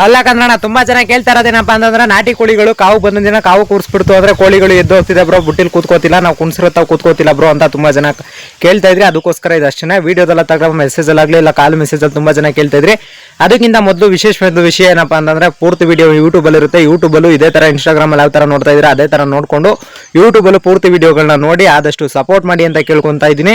ಅಲ್ಲ ಕನ್ನಡ ತುಂಬಾ ಜನ ಕೇಳ್ತಾ ಇರೋದೇನಪ್ಪ ಅಂತಂದ್ರೆ ನಾಟಿ ಕೋಳಿಗಳು ಕಾವು ಬಂದ ದಿನ ಕಾವು ಕೂರಿಸ್ಬಿಡ್ತು ಅಂದ್ರೆ ಕೋಳಿಗಳು ಎದ್ದು ಹೋಗ್ತಿದೆ ಬ್ರೋ, ಬುಟ್ಟಿಲ್ ಕೂತ್ಕೋತಿಲ್ಲ, ನಾವು ಕುಣಿಸಿರುತ್ತಾವ್ ಕೂತ್ಕೋತಿಲ್ಲ ಬ್ರೋ ಅಂತ ತುಂಬಾ ಜನ ಕೇಳ್ತಾ ಇದ್ರಿ. ಅದಕ್ಕೋಸ್ಕರ ಇದು ಅಷ್ಟೇ. ವಿಡಿಯೋದೆಲ್ಲ ತಗೋ ಮೆಸೇಜ್ ಅಲ್ಲಿ ಇಲ್ಲ ಕಾಲ್ ಮೆಸೇಜ್ ಅಲ್ಲಿ ತುಂಬಾ ಜನ ಕೇಳ್ತಾ ಇದ್ರಿ. ಅದಕ್ಕಿಂತ ಮೊದಲು ವಿಶೇಷವಾದ ವಿಷಯ ಏನಪ್ಪಾ ಅಂತಂದ್ರೆ ಪೂರ್ತಿ ವಿಡಿಯೋ ಯೂಟ್ಯೂಬ್ ಅಲ್ಲಿ ಇರುತ್ತೆ. ಯೂಟ್ಯೂಬ್ ಅಲ್ಲೂ ಇದೇ ತರ ಇನ್ಸ್ಟಾಗ್ರಾಮ್ ಅಲ್ಲಿ ಯಾವ ತರ ನೋಡ್ತಾ ಇದ್ರೆ ಅದೇ ತರ ನೋಡ್ಕೊಂಡು ಯೂಟ್ಯೂಬ್ ಅಲ್ಲೂ ಪೂರ್ತಿ ವಿಡಿಯೋಗಳನ್ನ ನೋಡಿ ಆದಷ್ಟು ಸಪೋರ್ಟ್ ಮಾಡಿ ಅಂತ ಕೇಳ್ಕೊಂತಾ ಇದ್ದೀನಿ.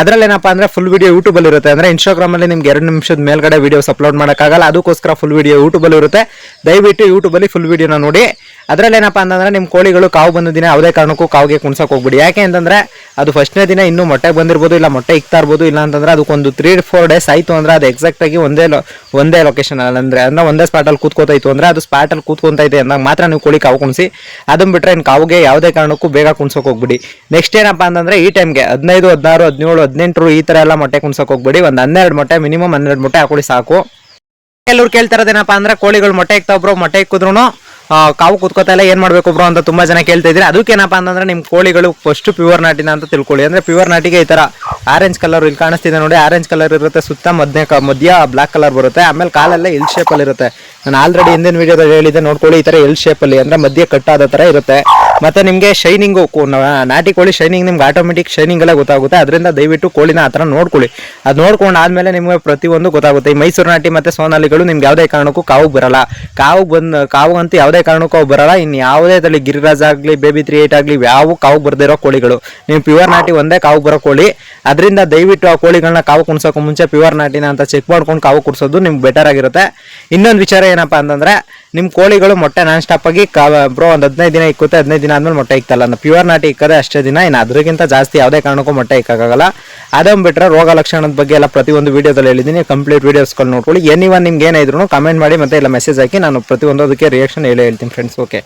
ಅದ್ರಲ್ಲಿ ಏನಪ್ಪಾ ಅಂದ್ರೆ ಫುಲ್ ವಿಡಿಯೋ ಯೂಟ್ಯೂಬ್ ಅಲ್ಲಿ ಇರುತ್ತೆ. ಅಂದ್ರೆ ಇನ್ಸ್ಟಾಗ್ರಾಮ್ ಅಲ್ಲಿ ನಿಮ್ಗೆ 2 ನಿಮಿಷದ ಮೇಲ್ಗಡೆ ವಿಡಿಯೋಸ್ ಅಪ್ಲೋಡ್ ಮಾಡೋಕ್ಕಾಗಲ್ಲ. ಅದಕ್ಕೋಸ್ಕರ ಫುಲ್ ವಿಡಿಯೋ ಯೂಟ್ಯೂಬ್ ಅಲ್ಲಿ ಇರುತ್ತೆ. ದಯವಿಟ್ಟು ಯೂಟ್ಯೂಬ್ ಅಲ್ಲಿ ಫುಲ್ ವಿಡಿಯೋನ ನೋಡಿ. ಅದ್ರಲ್ಲಿ ಏನಪ್ಪಾ ಅಂತಂದ್ರೆ ನಿಮ್ ಕೋಳಿಗಳು ಕಾವು ಬಂದ ದಿನ ಯಾವುದೇ ಕಾರಣಕ್ಕೂ ಕಾವಿಗೆ ಕುಣ್ಸಕ್ ಹೋಗ್ಬಿಡಿ. ಯಾಕೆ ಅಂತಂದ್ರೆ ಅದು ಫಸ್ಟ್ನೇ ದಿನ ಇನ್ನೂ ಮೊಟ್ಟೆ ಬಂದಿರ್ಬೋದು, ಇಲ್ಲ ಮೊಟ್ಟೆ ಇಕ್ತಾ ಇರ್ಬೋದು, ಇಲ್ಲ ಅಂತಂದ್ರೆ ಅದಕ್ಕೊಂದು 3-4 ಡೇಸ್ ಆಯ್ತು ಅಂದ್ರೆ ಅದು ಎಕ್ಸಾಕ್ಟ್ ಆಗಿ ಒಂದೇ ಲೊಕೇಶನ್ ಅಂದ್ರೆ ಒಂದೇ ಸ್ಪಾಟ್ ಅಲ್ಲಿ ಕೂತ್ಕೋತಾಯ್ತು ಅಂದ್ರೆ ಅದು ಸ್ಪಾಟ್ ಅಲ್ಲಿ ಕೂತ್ಕೊಂತೈತೆ ಅಂದಾಗ ಮಾತ್ರ ನೀವು ಕೋಳಿ ಕಾವು ಕುಣಿಸಿ. ಅದನ್ನ ಬಿಟ್ರೆ ಇನ್ನು ಕಾವಿಗೆ ಯಾವುದೇ ಕಾರಣಕ್ಕೂ ಬೇಗ ಕುಣ್ಸಕ್ ಹೋಗ್ಬಿಡಿ. ನೆಕ್ಸ್ಟ್ ಏನಪ್ಪಾ ಅಂತಂದ್ರೆ ಈ ಟೈಮ್ಗೆ 15, 16, 17, 18 ಈ ತರ ಎಲ್ಲ ಮೊಟ್ಟೆ ಕುಣ್ಸಕ್ ಹೋಗ್ಬಿಡಿ. ಒಂದು 12 ಮೊಟ್ಟೆ ಮಿನಿಮಮ್ 12 ಮೊಟ್ಟೆ ಹಾಕೊಳ್ಳಿ ಸಾಕು. ಎಲ್ಲರೂ ಕೇಳ್ತಾರದೇನಪ್ಪ ಅಂದ್ರೆ ಕೋಳಿಗಳು ಮೊಟ್ಟೆ ಇಕ್ತಾವ್ರು, ಮೊಟ್ಟೆ ಇಕ್ಕಿದ್ರು ಕಾವು ಕೂತ್ಕೋತಾ ಇಲ್ಲ, ಏನ್ ಮಾಡ್ಬೇಕು ಬ್ರೋ ಅಂತ ತುಂಬಾ ಜನ ಕೇಳ್ತಾ ಇದ್ರಿ. ಅದಕ್ಕೇನಪ್ಪ ಅಂತಂದ್ರೆ ನಿಮ್ ಕೋಳಿಗಳು ಫಸ್ಟ್ ಪ್ಯೂರ್ ನಾಟಿನ ಅಂತ ತಿಳ್ಕೊಳ್ಳಿ. ಅಂದ್ರೆ ಪ್ಯೂರ್ ನಾಟಿಗೆ ಈ ತರ ಆರೆಂಜ್ ಕಲರ್ ಇಲ್ಲಿ ಕಾಣಿಸ್ತಿದೆ ನೋಡಿ, ಆರೆಂಜ್ ಕಲರ್ ಇರುತ್ತೆ, ಸುತ್ತ ಮಧ್ಯ ಬ್ಲಾಕ್ ಕಲರ್ ಬರುತ್ತೆ, ಆಮೇಲೆ ಕಾಲೆಲ್ಲ ಎಲ್ ಶೇಪ್ ಅಲ್ಲಿ ಇರುತ್ತೆ. ನಾನು ಆಲ್ರೆಡಿ ಹಿಂದಿನ ವಿಡಿಯೋದಲ್ಲಿ ಹೇಳಿದ್ದೆ ನೋಡ್ಕೊಳ್ಳಿ. ಈ ತರ ಎಲ್ ಶೇಪ್ ಅಲ್ಲಿ ಅಂದ್ರೆ ಮಧ್ಯ ಕಟ್ಟಾದ ತರ ಇರುತ್ತೆ. ಮತ್ತೆ ನಿಮ್ಗೆ ಶೈನಿಂಗು ನಾಟಿ ಕೋಳಿ ಶೈನಿಂಗ್ ನಿಮ್ಗೆ ಆಟೋಮೆಟಿಕ್ ಶೈನಿಂಗ್ ಎಲ್ಲ ಗೊತ್ತಾಗುತ್ತೆ. ಅದರಿಂದ ದಯವಿಟ್ಟು ಕೋಳಿನ ಆತರ ನೋಡ್ಕೊಳ್ಳಿ. ಅದು ನೋಡ್ಕೊಂಡು ಆದ್ಮೇಲೆ ನಿಮ್ಗೆ ಪ್ರತಿಯೊಂದು ಗೊತ್ತಾಗುತ್ತೆ. ಈ ಮೈಸೂರು ನಾಟಿ ಮತ್ತೆ ಸೋನಾಲಿಗಳು ನಿಮ್ಗೆ ಯಾವುದೇ ಕಾರಣಕ್ಕೂ ಕಾವು ಬರಲ್ಲ. ಕಾವು ಅಂತೂ ಯಾವುದೇ ಕಾರಣಕ್ಕೂ ಅವು ಬರಲ್ಲ. ಇನ್ನು ಯಾವುದೇ ತಳಿ ಗಿರಿರಾಜ್ ಆಗ್ಲಿ, ಬೇಬಿ 38 ಆಗ್ಲಿ, ಯಾವ ಕಾವು ಬರ್ದಿರೋ ಕೋಳಿಗಳು ನೀವು ಪ್ಯೂರ್ ನಾಟಿ ಒಂದೇ ಕಾವು ಬರೋ ಕೋಳಿ. ಅದರಿಂದ ದಯವಿಟ್ಟು ಆ ಕೋಳಿಗಳನ್ನ ಕಾವು ಕುಣ್ಸೋಕೆ ಮುಂಚೆ ಪ್ಯೂರ್ ನಾಟಿನ ಅಂತ ಚೆಕ್ ಮಾಡ್ಕೊಂಡು ಕಾವು ಕುಡ್ಸೋದು ನಿಮ್ಗೆ ಬೆಟರ್ ಆಗಿರುತ್ತೆ. ಇನ್ನೊಂದು ವಿಚಾರ ಏನಪ್ಪಾ ಅಂತಂದ್ರೆ ನಿಮ್ ಕೋಳಿಗಳು ಮೊಟ್ಟೆ ನಾನ್ ಸ್ಟಾಪ್ ಆಗಿ ಬ್ರೋ ಒಂದು 15 ದಿನ ಇಕ್ಕುತ್ತೆ, 15 ದಿನ ಆದ್ಮೇಲೆ ಮೊಟ್ಟೆ ಇಕ್ಕಲ್ಲ. ಪ್ಯೂರ್ ನಾಟಿ ಇಕ್ಕದೆ ಅಷ್ಟೇ ದಿನ, ಇನ್ನು ಅದ್ರಗಿಂತ ಜಾಸ್ತಿ ಯಾವುದೇ ಕಾರಣಕ್ಕೂ ಮೊಟ್ಟೆ ಇಕ್ಕಾಗಲ್ಲ. ಅದನ್ನ ಬಿಟ್ರೆ ರೋಗ ಲಕ್ಷಣದ ಬಗ್ಗೆ ಎಲ್ಲ ಪ್ರತಿಯೊಂದು ವಿಡಿಯೋದಲ್ಲಿ ಹೇಳಿದ್ದೀನಿ. ಕಂಪ್ಲೀಟ್ ವಿಡಿಯೋಸ್ಗಳು ನೋಡ್ಕೊಳ್ಳಿ. ಏನಿವನ್ ನಿಮ್ಗೆ ಏನಿದ್ರು ಕಮೆಂಟ್ ಮಾಡಿ ಮತ್ತೆ ಇಲ್ಲ ಮೆಸೇಜ್ ಹಾಕಿ, ನಾನು ಪ್ರತಿಯೊಂದು ಅದಕ್ಕೆ ರಿಯಾಕ್ಷನ್ ಹೇಳ್ತೀನಿ ಫ್ರೆಂಡ್ಸ್. ಓಕೆ.